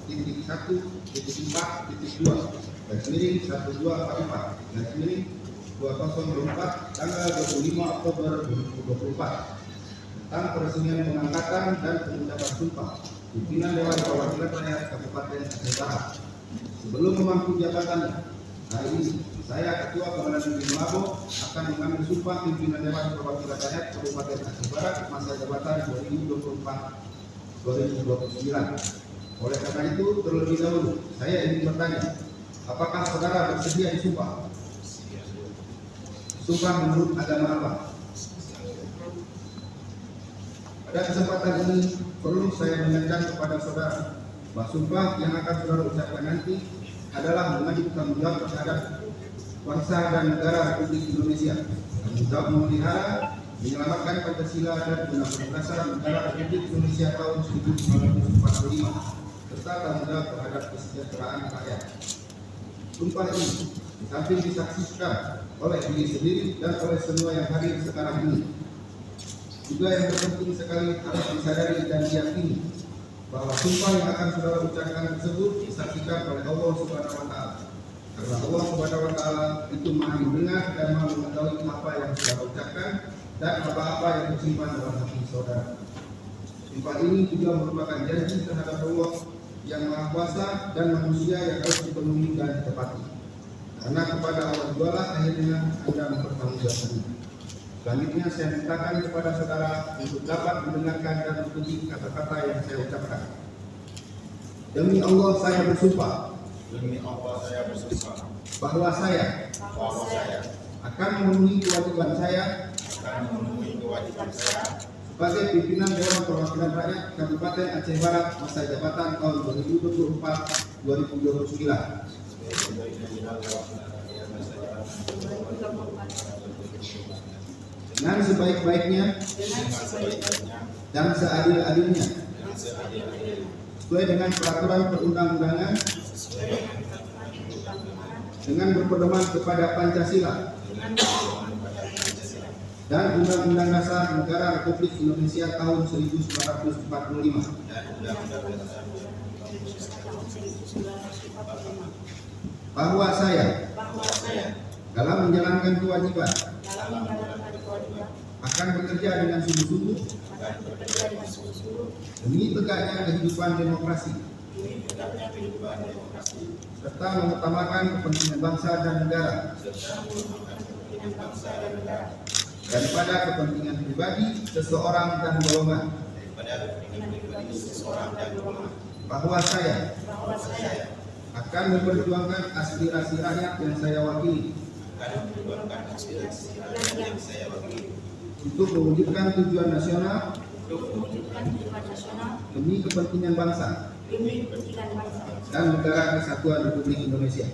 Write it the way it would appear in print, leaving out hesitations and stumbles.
1.4.2/1244 tanggal 25 Oktober 2024 tentang peresmian pengangkatan dan pengucapan sumpah pimpinan Dewan Perwakilan Rakyat Kabupaten Aceh Barat. Sebelum memangku jabatannya, hari ini saya Ketua Pengadilan Negeri Melambo akan mengambil sumpah pimpinan Dewan Perwakilan Rakyat Kabupaten Aceh Barat masa jabatan 2024-2029. Oleh karena itu, terlebih dahulu saya ingin bertanya, apakah saudara bersedia disumpah? Sumpah menurut agama apa? Pada kesempatan ini perlu saya mengingatkan kepada saudara bahwa sumpah yang akan saudara ucapkan nanti adalah mengadu tanggung jawab terhadap bangsa dan negara Republik Indonesia, tanggung jawab memelihara, menyelamatkan Pancasila dan Undang-Undang Dasar Negara Republik Indonesia tahun 1945, serta tanggung jawab terhadap kesejahteraan rakyat. Sumpah ini di samping disaksikan oleh diri sendiri dan oleh semua yang hadir sekarang ini, juga yang terpenting sekali harus disadari dan diyakini bahwa sumpah yang akan saudara ucapkan tersebut disaksikan oleh Allah Subhanahu wa Ta'ala. Karena Allah Subhanahu wa Ta'ala itu Maha mendengar dan Maha mengetahui apa yang saudara ucapkan dan apa-apa yang tersimpan dalam hati saudara. Sumpah ini juga merupakan janji terhadap Allah yang Maha Kuasa dan manusia yang harus dipenuhi dan ditepati. Karena kepada Allah jualah akhirnya Anda mempertanggungjawabkannya. Selanjutnya saya mintakan kepada saudara untuk dapat mendengarkan dan mengikuti kata-kata yang saya ucapkan. Demi Allah saya bersumpah. Demi Allah saya bersumpah Bahwa saya akan memenuhi kewajiban saya sebagai pimpinan Dewan Perwakilan Rakyat Kabupaten Aceh Barat masa jabatan tahun 2024-2029. Dengan sebaik-baiknya dan seadil-adilnya sesuai dengan peraturan perundang-undangan, dengan berpedoman kepada Pancasila dan Undang-Undang Dasar Negara Republik Indonesia tahun 1945, bahwa saya dalam menjalankan kewajiban akan bekerja dengan sungguh-sungguh demi tegaknya kehidupan demokrasi serta mengutamakan kepentingan bangsa dan negara daripada kepentingan pribadi seseorang dan golongan. Bahwa saya akan memperjuangkan aspirasi rakyat yang saya wakili untuk mewujudkan tujuan nasional demi kepentingan bangsa dan negara kesatuan Republik Indonesia.